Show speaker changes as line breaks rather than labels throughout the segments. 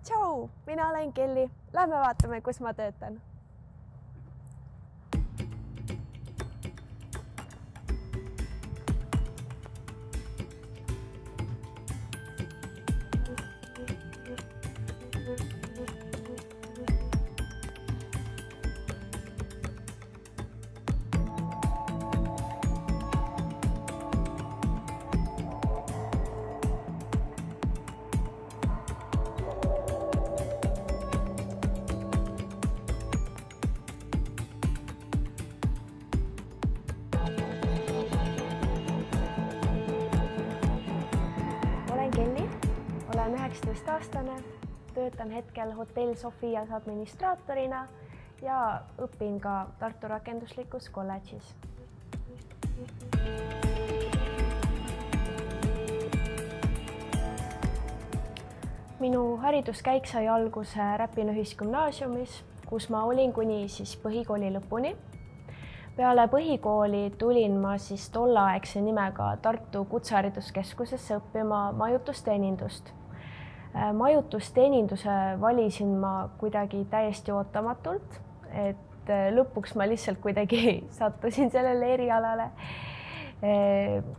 Tšau, mina olen Kelly. Lähme vaatame, kus ma töötan. Olen Kelly, olen 19-aastane, töötan hetkel Hotell Sofias administraatorina ja õpin ka Tartu rakenduslikus kolledžis. Minu hariduskäik sai alguse Räpina Ühisgümnaasiumis, kus ma olin kuni põhikooli lõpuni. Peale põhikooli tulin ma tolleaegse nimega Tartu Kutsehariduskeskusesse õppima majutusteenindust. Majutusteeninduse valisin ma kuidagi täiesti ootamatult, et lõpuks ma lihtsalt kuidagi sattusin sellele erialale.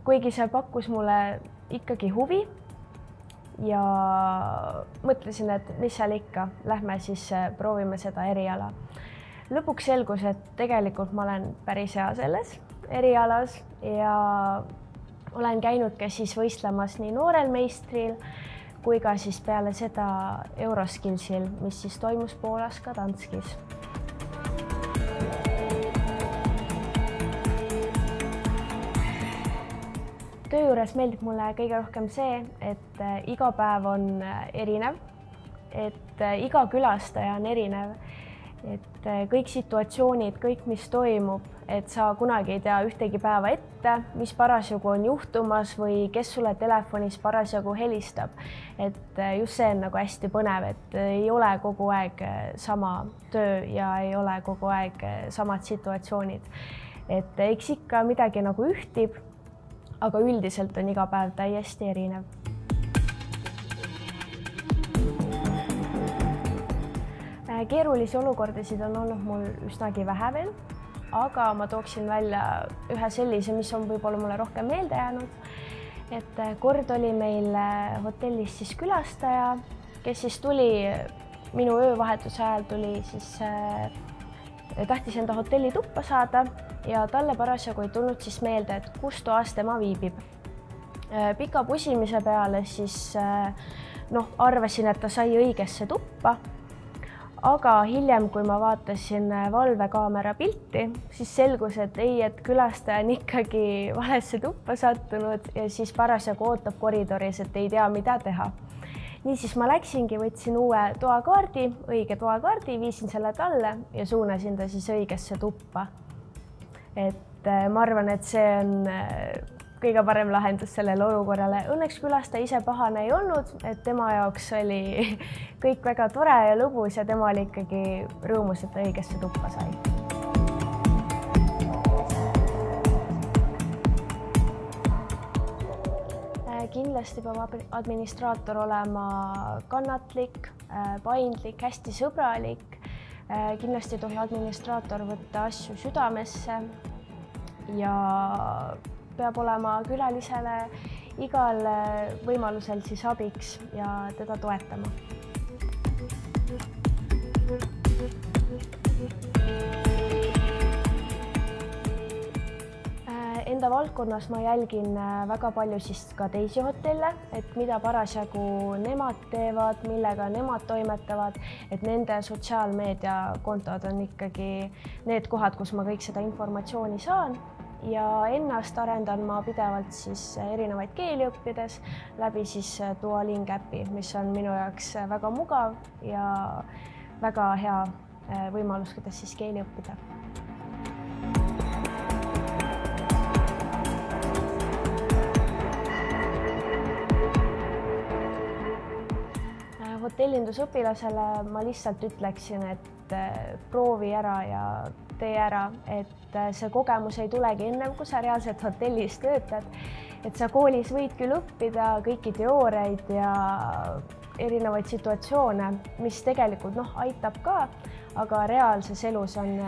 Kuigi see pakkus mulle ikkagi huvi ja mõtlesin, et mis seal ikka, lähme proovime seda eriala. Lõpuks selgus, et tegelikult ma olen päris hea selles erialas ja olen käinud ka võistlemas nii noorel meistril kui ka peale seda Euroskillsil, mis toimus Poolas ka Danskis. Töö juures meeldib mulle kõige rohkem see, et iga päev on erinev, et iga külastaja on erinev. Et kõik situatsioonid, kõik mis toimub, et sa kunagi ei tea ühtegi päeva ette, mis parasjagu on juhtumas või kes sulle telefonis parasjagu helistab. Et just see on hästi põnev, et ei ole kogu aeg sama töö ja ei ole kogu aeg samad situatsioonid. Et eks ikka midagi ühtib, aga üldiselt on iga päev täiesti erinev. Keerulisi olukordasid on olnud mul üsnagi vähe veel, aga ma tooksin välja ühe sellise, mis on võib-olla mulle rohkem meelde jäänud. Et kord oli meil hotellis külastaja, kes tuli minu öövahetuse ajal tahtis enda hotelli tuppa saada ja talle parasjagu ei tulnud meelde, et kus toas tema viibib. Pika pusimise peale arvasin, et ta sai õigesse tuppa. Aga hiljem, kui ma vaatasin valvekaamera pilti, siis selgus, et ei, et külastaja on ikkagi valesse tuppa sattunud ja parasjagu ootab koridoris, et ei tea, mida teha. Niisiis ma läksingi, võtsin uue toakaardi, õige toakaardi, viisin selle talle ja suunasin ta õigesse tuppa. Et ma arvan, et see on kõige parem lahendus sellele olukorrale. Õnneks külastaja ise pahane ei olnud, et tema jaoks oli kõik väga tore ja lõbus ja tema oli ikkagi rõõmus, et ta õigesse tuppa sai. Kindlasti peab administraator olema kannatlik, paindlik, hästi sõbralik. Kindlasti ei tohi administraator võtta asju südamesse ja peab olema külalisele igal võimalusel abiks ja teda toetama. Enda valdkonnas ma jälgin väga palju ka teisi hotelle, et mida parasjagu nemad teevad, millega nemad toimetavad, et nende sotsiaalmeediakontod on ikkagi need kohad, kus ma kõik seda informatsiooni saan. Ja ennast arendan ma pidevalt erinevaid keeli õppides läbi Duolingo äpi, mis on minu jaoks väga mugav ja väga hea võimalus, kuidas keeli õppida. Hotellindusõpilasele ma lihtsalt ütleksin, et proovi ära ja tee ära, et see kogemus ei tulegi ennem, kui sa reaalselt hotellis töötad. Et sa koolis võid küll õppida kõiki teooriaid ja erinevaid situatsioone, mis tegelikult aitab ka, aga reaalses elus on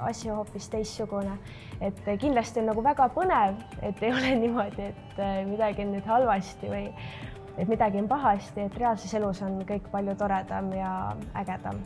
asi hoopis teistsugune. Et kindlasti on nagu väga põnev, et ei ole niimoodi, et midagi on nüüd halvasti või et midagi on pahasti, et reaalses elus on kõik palju toredam ja ägedam.